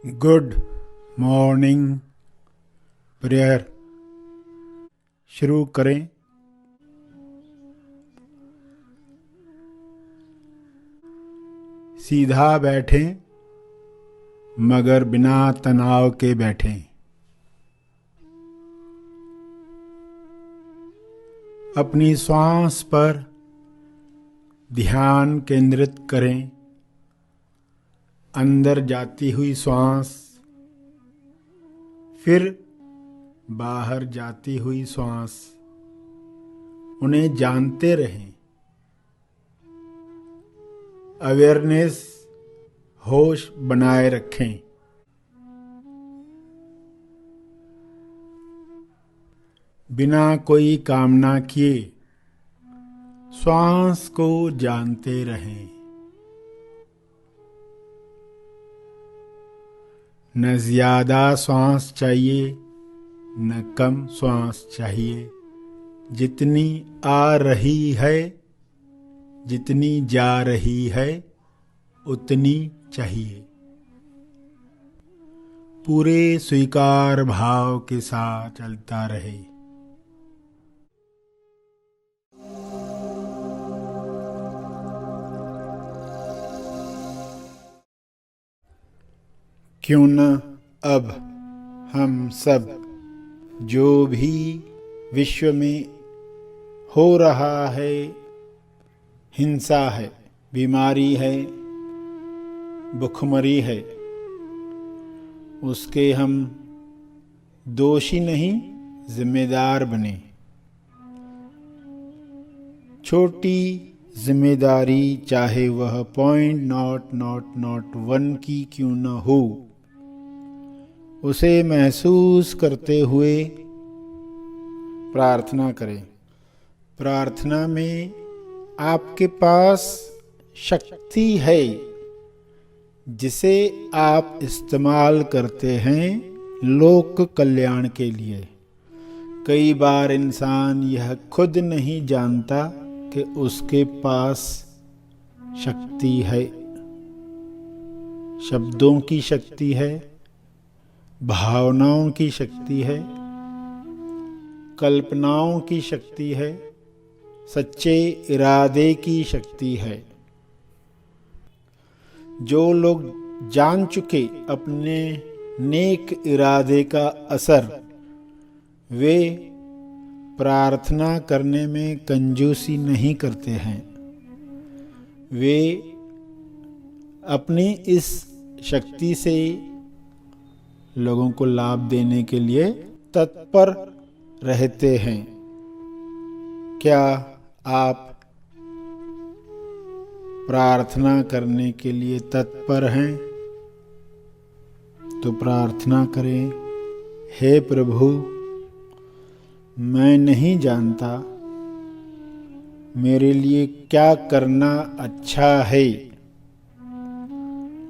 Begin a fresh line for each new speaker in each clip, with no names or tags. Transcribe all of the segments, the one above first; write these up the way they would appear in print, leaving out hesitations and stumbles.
Good morning prayer शुरू करें। सीधा बैठें मगर बिना तनाव के बैठें। अपनी श्वास पर ध्यान केंद्रित करें। अंदर जाती हुई श्वास, फिर बाहर जाती हुई श्वास, उन्हें जानते रहें। अवेयरनेस, होश बनाए रखें। बिना कोई कामना किए श्वास को जानते रहें। न ज्यादा श्वास चाहिए न कम श्वास चाहिए। जितनी आ रही है, जितनी जा रही है, उतनी चाहिए। पूरे स्वीकार भाव के साथ चलता रहे। क्यों न अब हम सब जो भी विश्व में हो रहा है, हिंसा है, बीमारी है, भुखमरी है, उसके हम दोषी नहीं जिम्मेदार बने। छोटी जिम्मेदारी चाहे वह 0.0001 की क्यों न हो, उसे महसूस करते हुए प्रार्थना करें। प्रार्थना में आपके पास शक्ति है जिसे आप इस्तेमाल करते हैं लोक कल्याण के लिए। कई बार इंसान यह खुद नहीं जानता कि उसके पास शक्ति है। शब्दों की शक्ति है, भावनाओं की शक्ति है, कल्पनाओं की शक्ति है, सच्चे इरादे की शक्ति है। जो लोग जान चुके अपने नेक इरादे का असर, वे प्रार्थना करने में कंजूसी नहीं करते हैं। वे अपनी इस शक्ति से लोगों को लाभ देने के लिए तत्पर रहते हैं। क्या आप प्रार्थना करने के लिए तत्पर हैं? तो प्रार्थना करें। हे प्रभु, मैं नहीं जानता मेरे लिए क्या करना अच्छा है,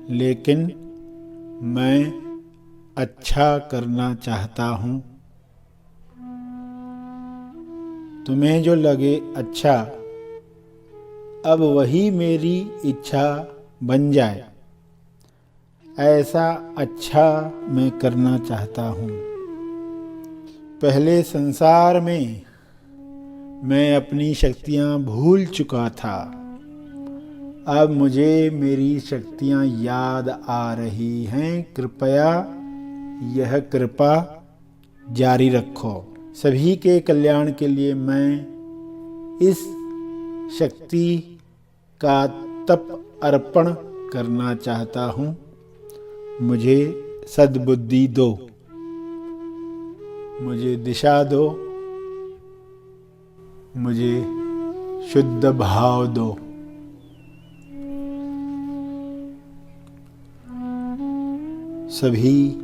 लेकिन मैं अच्छा करना चाहता हूँ। तुम्हें जो लगे अच्छा, अब वही मेरी इच्छा बन जाए। ऐसा अच्छा मैं करना चाहता हूँ। पहले संसार में मैं अपनी शक्तियाँ भूल चुका था। अब मुझे मेरी शक्तियाँ याद आ रही हैं। कृपया यह कृपा जारी रखो। सभी के कल्याण के लिए मैं इस शक्ति का तप अर्पण करना चाहता हूँ। मुझे सद्बुद्धि दो, मुझे दिशा दो, मुझे शुद्ध भाव दो। सभी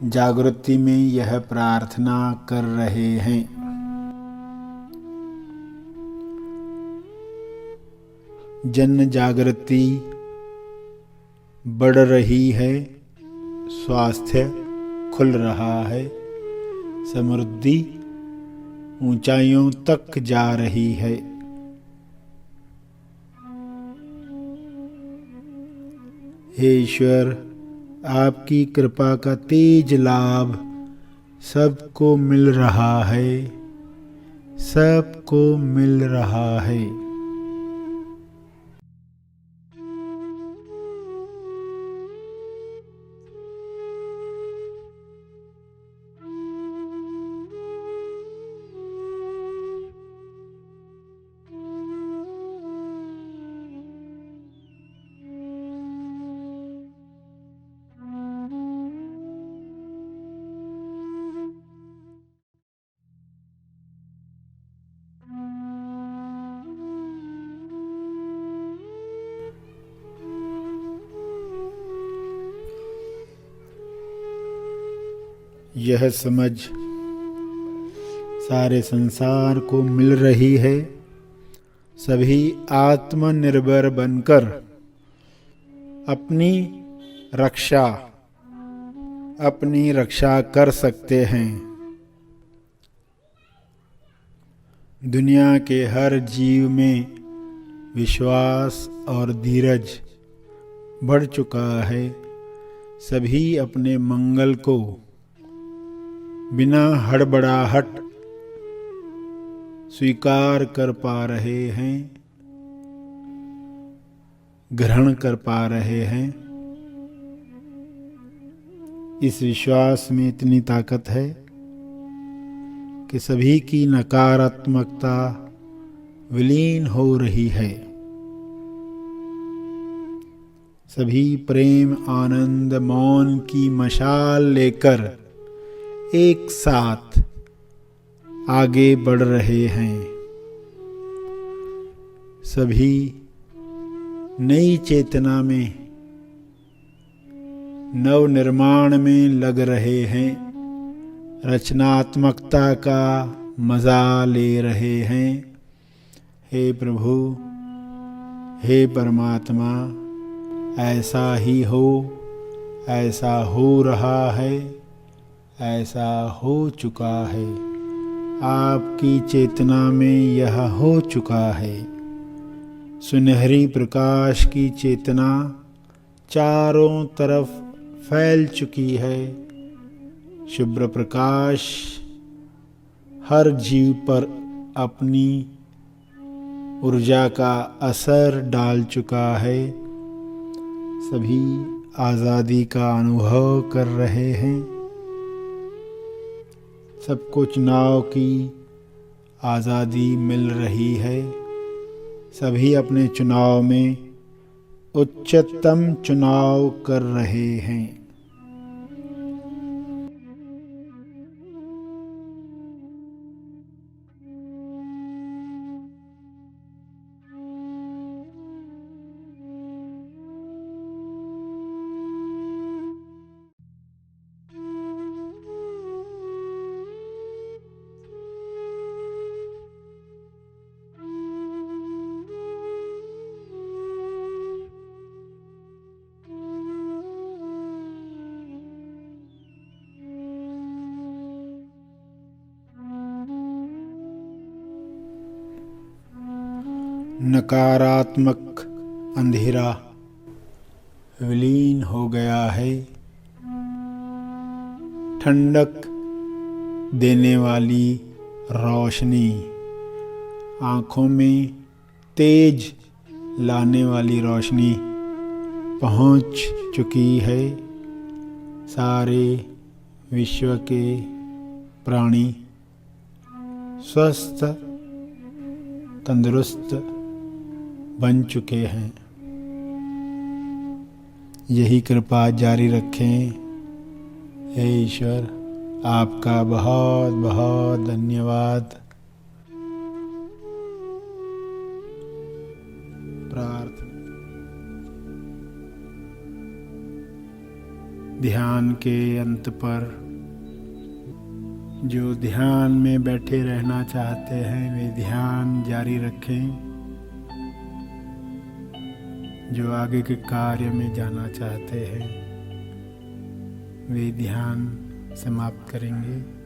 जागृति में यह प्रार्थना कर रहे हैं। जन जागृति बढ़ रही है, स्वास्थ्य खुल रहा है, समृद्धि ऊंचाइयों तक जा रही है। हे ईश्वर, आपकी कृपा का तेज लाभ सबको मिल रहा है, सबको मिल रहा है। यह समझ सारे संसार को मिल रही है। सभी आत्मनिर्भर बनकर अपनी रक्षा कर सकते हैं। दुनिया के हर जीव में विश्वास और धीरज बढ़ चुका है। सभी अपने मंगल को बिना हड़बड़ाहट स्वीकार कर पा रहे हैं, ग्रहण कर पा रहे हैं। इस विश्वास में इतनी ताकत है कि सभी की नकारात्मकता विलीन हो रही है। सभी प्रेम, आनंद, मौन की मशाल लेकर एक साथ आगे बढ़ रहे हैं। सभी नई चेतना में, नव निर्माण में लग रहे हैं। रचनात्मकता का मजा ले रहे हैं। हे प्रभु, हे परमात्मा, ऐसा ही हो, ऐसा हो रहा है, ऐसा हो चुका है। आपकी चेतना में यह हो चुका है। सुनहरी प्रकाश की चेतना चारों तरफ फैल चुकी है। शुभ्र प्रकाश हर जीव पर अपनी ऊर्जा का असर डाल चुका है। सभी आज़ादी का अनुभव कर रहे हैं। सबको चुनाव की आज़ादी मिल रही है। सभी अपने चुनाव में उच्चतम चुनाव कर रहे हैं। नकारात्मक अंधेरा विलीन हो गया है। ठंडक देने वाली रोशनी, आँखों में तेज लाने वाली रोशनी पहुँच चुकी है। सारे विश्व के प्राणी स्वस्थ, तंदुरुस्त बन चुके हैं। यही कृपा जारी रखें। हे ईश्वर, आपका बहुत बहुत धन्यवाद। प्रार्थना। ध्यान के अंत पर जो ध्यान में बैठे रहना चाहते हैं वे ध्यान जारी रखें। जो आगे के कार्य में जाना चाहते हैं वे ध्यान समाप्त करेंगे।